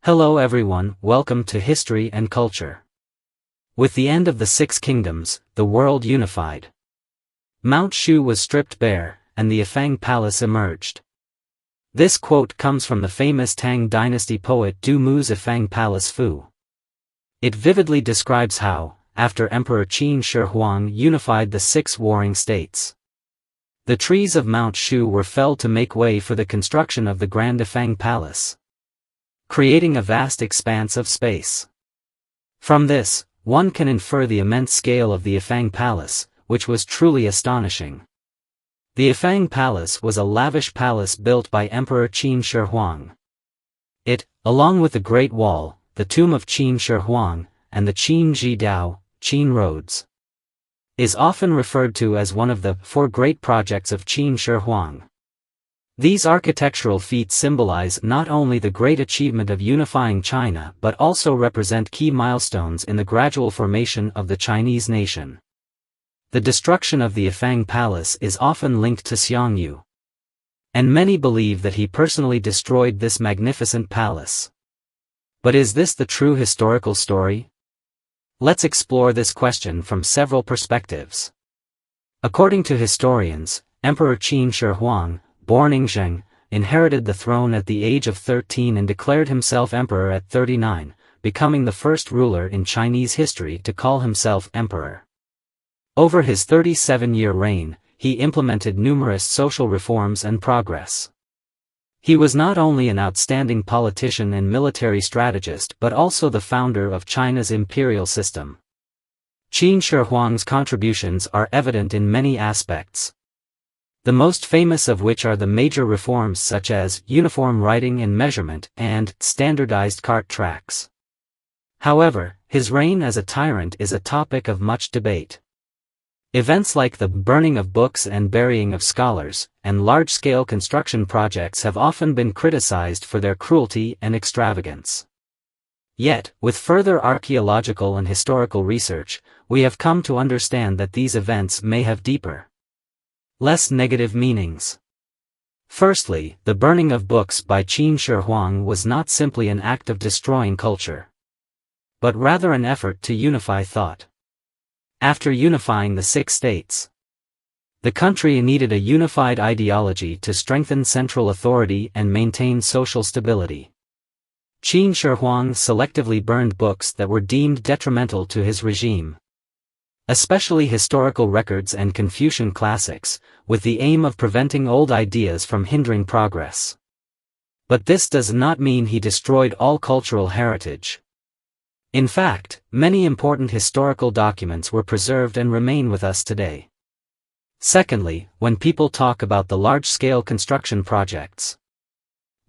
Hello everyone, welcome to History and Culture. With the end of the Six Kingdoms, the world unified. Mount Shu was stripped bare, and the Efang Palace emerged. This quote comes from the famous Tang dynasty poet Du Mu's Efang Palace Fu. It vividly describes how, after Emperor Qin Shi Huang unified the six warring states, the trees of Mount Shu were felled to make way for the construction of the Grand Efang Palace, creating a vast expanse of space. From this, one can infer the immense scale of the Efang Palace, which was truly astonishing. The Efang Palace was a lavish palace built by Emperor Qin Shi Huang. It, along with the Great Wall, the tomb of Qin Shi Huang, and the Qin Shi Dao, Qin Roads, is often referred to as one of the four great projects of Qin Shi Huang. These architectural feats symbolize not only the great achievement of unifying China but also represent key milestones in the gradual formation of the Chinese nation. The destruction of the Efang Palace is often linked to Xiang, and many believe that he personally destroyed this magnificent palace. But is this the true historical story? Let's explore this question from several perspectives. According to historians, Emperor Qin Shi Huang, born Zheng, inherited the throne at the age of 13 and declared himself emperor at 39, becoming the first ruler in Chinese history to call himself emperor. Over his 37-year reign, he implemented numerous social reforms and progress. He was not only an outstanding politician and military strategist but also the founder of China's imperial system. Qin Shi Huang's contributions are evident in many aspects, the most famous of which are the major reforms such as uniform writing and measurement and standardized cart tracks. However, his reign as a tyrant is a topic of much debate. Events like the burning of books and burying of scholars, and large-scale construction projects have often been criticized for their cruelty and extravagance. Yet, with further archaeological and historical research, we have come to understand that these events may have deeper, less negative meanings. Firstly, the burning of books by Qin Shi Huang was not simply an act of destroying culture, but rather an effort to unify thought. After unifying the six states, the country needed a unified ideology to strengthen central authority and maintain social stability. Qin Shi Huang selectively burned books that were deemed detrimental to his regime, especially historical records and Confucian classics, with the aim of preventing old ideas from hindering progress. But this does not mean he destroyed all cultural heritage. In fact, many important historical documents were preserved and remain with us today. Secondly, when people talk about the large-scale construction projects,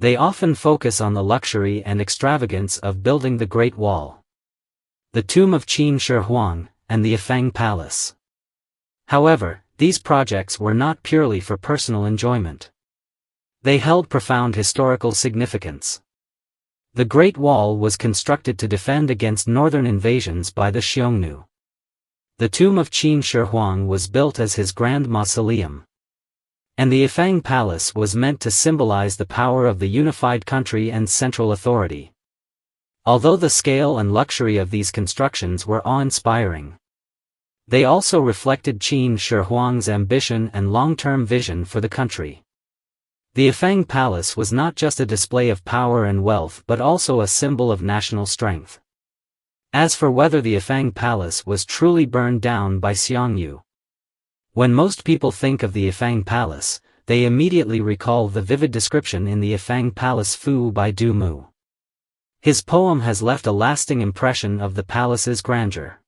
they often focus on the luxury and extravagance of building the Great Wall, the tomb of Qin Shi Huang, and the Efang Palace. However, these projects were not purely for personal enjoyment. They held profound historical significance. The Great Wall was constructed to defend against northern invasions by the Xiongnu. The tomb of Qin Shi Huang was built as his grand mausoleum, and the Efang Palace was meant to symbolize the power of the unified country and central authority. Although the scale and luxury of these constructions were awe-inspiring, they also reflected Qin Shi Huang's ambition and long-term vision for the country. The Efang Palace was not just a display of power and wealth but also a symbol of national strength. As for whether the Efang Palace was truly burned down by Xiang, when most people think of the Efang Palace, they immediately recall the vivid description in the Efang Palace Fu by Du Mu. His poem has left a lasting impression of the palace's grandeur.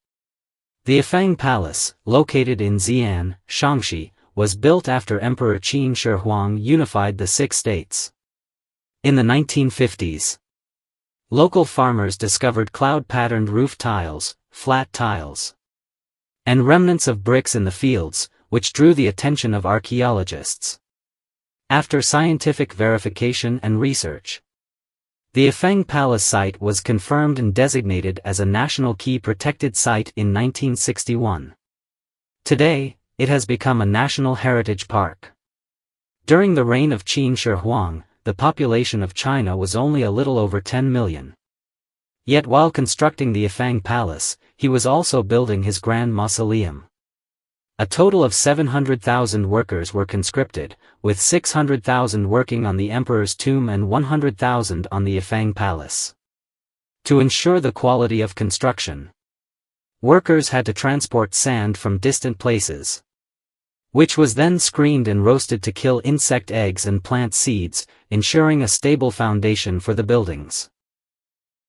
The Efang Palace, located in Zetian, Shaanxi, was built after Emperor Qin Shi Huang unified the six states. In the 1950s, local farmers discovered cloud-patterned roof tiles, flat tiles, and remnants of bricks in the fields, which drew the attention of archaeologists. After scientific verification and research, the Efang Palace site was confirmed and designated as a National Key Protected Site in 1961. Today, it has become a National Heritage Park. During the reign of Qin Shi Huang, the population of China was only a little over 10 million. Yet while constructing the Efang Palace, he was also building his grand mausoleum. A total of 700,000 workers were conscripted, with 600,000 working on the emperor's tomb and 100,000 on the Efang Palace. To ensure the quality of construction, workers had to transport sand from distant places, which was then screened and roasted to kill insect eggs and plant seeds, ensuring a stable foundation for the buildings.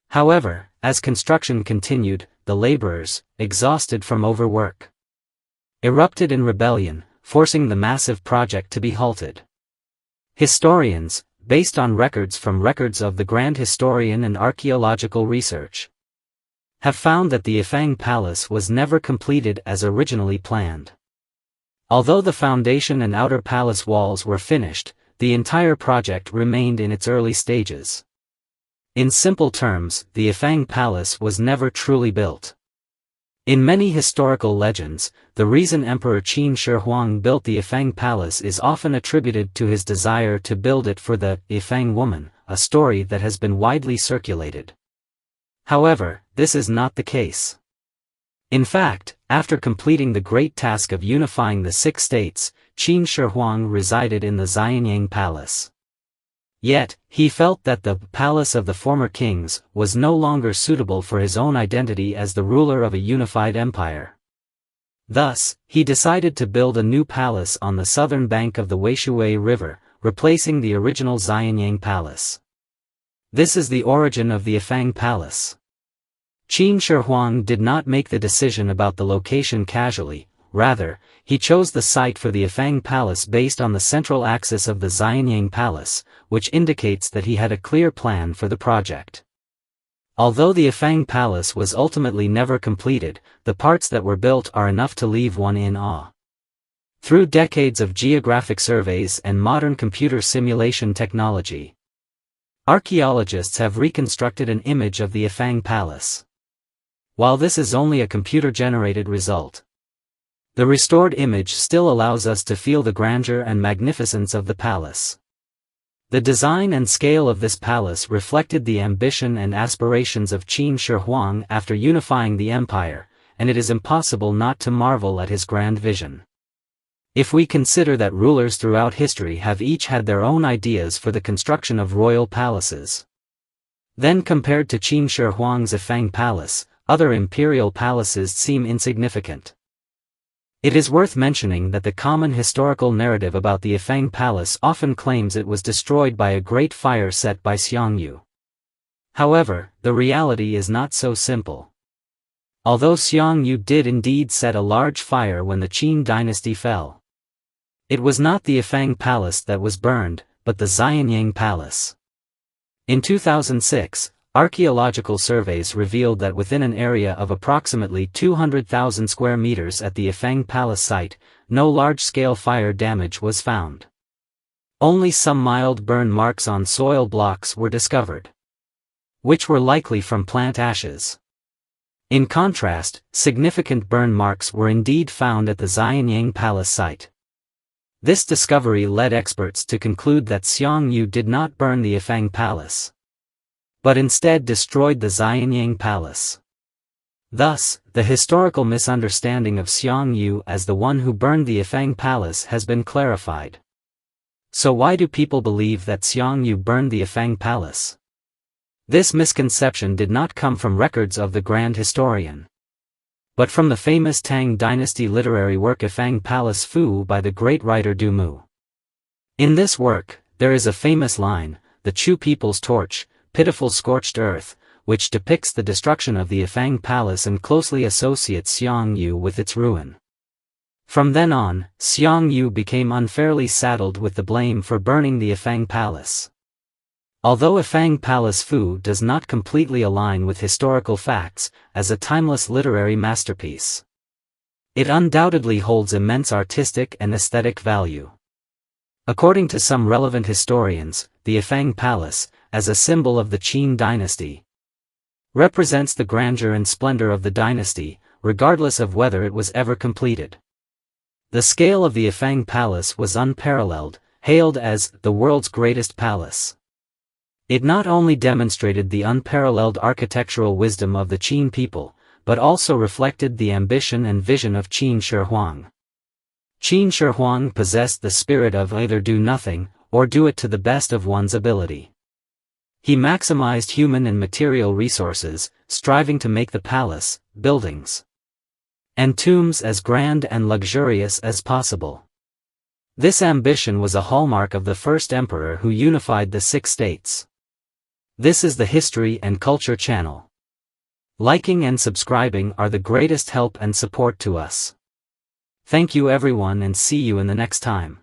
However, as construction continued, the laborers, exhausted from overwork, erupted in rebellion, forcing the massive project to be halted. Historians, based on records of the Grand Historian and archaeological research, have found that the Efang Palace was never completed as originally planned. Although the foundation and outer palace walls were finished, the entire project remained in its early stages. In simple terms, the Efang Palace was never truly built. In many historical legends, the reason Emperor Qin Shi Huang built the Efang Palace is often attributed to his desire to build it for the Efang woman, a story that has been widely circulated. However, this is not the case. In fact, after completing the great task of unifying the 6 states, Qin Shi Huang resided in the Xianyang Palace. Yet, he felt that the palace of the former kings was no longer suitable for his own identity as the ruler of a unified empire. Thus, he decided to build a new palace on the southern bank of the Weishui River, replacing the original Xianyang Palace. This is the origin of the Efang Palace. Qin Shi Huang did not make the decision about the location casually, rather, he chose the site for the Efang Palace based on the central axis of the Xianyang Palace, which indicates that he had a clear plan for the project. Although the Efang Palace was ultimately never completed, the parts that were built are enough to leave one in awe. Through decades of geographic surveys and modern computer simulation technology, archaeologists have reconstructed an image of the Efang Palace. While this is only a computer-generated result, the restored image still allows us to feel the grandeur and magnificence of the palace. The design and scale of this palace reflected the ambition and aspirations of Qin Shi Huang after unifying the empire, and it is impossible not to marvel at his grand vision. If we consider that rulers throughout history have each had their own ideas for the construction of royal palaces, then compared to Qin Shi Huang's Efang Palace, other imperial palaces seem insignificant. It is worth mentioning that the common historical narrative about the Efang Palace often claims it was destroyed by a great fire set by Xiang. However, the reality is not so simple. Although Xiang did indeed set a large fire when the Qin dynasty fell, it was not the Efang Palace that was burned, but the Xianyang Palace. In 2006, archaeological surveys revealed that within an area of approximately 200,000 square meters at the Efang Palace site, no large-scale fire damage was found. Only some mild burn marks on soil blocks were discovered, which were likely from plant ashes. In contrast, significant burn marks were indeed found at the Xianyang Palace site. This discovery led experts to conclude that Xiang did not burn the Efang Palace, but instead destroyed the Xianyang Palace. Thus, the historical misunderstanding of Xiang as the one who burned the Efang Palace has been clarified. So why do people believe that Xiang burned the Efang Palace? This misconception did not come from records of the Grand Historian, but from the famous Tang Dynasty literary work Efang Palace Fu by the great writer Du Mu. In this work, there is a famous line, "The Chu people's torch, pitiful scorched earth," which depicts the destruction of the Efang Palace and closely associates Xiang with its ruin. From then on, Xiang became unfairly saddled with the blame for burning the Efang Palace. Although Efang Palace Fu does not completely align with historical facts, as a timeless literary masterpiece, it undoubtedly holds immense artistic and aesthetic value. According to some relevant historians, the Efang Palace, as a symbol of the Qin dynasty, represents the grandeur and splendor of the dynasty, regardless of whether it was ever completed. The scale of the Efang Palace was unparalleled, hailed as the world's greatest palace. It not only demonstrated the unparalleled architectural wisdom of the Qin people, but also reflected the ambition and vision of Qin Shi Huang. Qin Shi Huang possessed the spirit of either do nothing, or do it to the best of one's ability. He maximized human and material resources, striving to make the palace, buildings, and tombs as grand and luxurious as possible. This ambition was a hallmark of the first emperor who unified the 6 states. This is the History and Culture channel. Liking and subscribing are the greatest help and support to us. Thank you everyone and see you in the next time.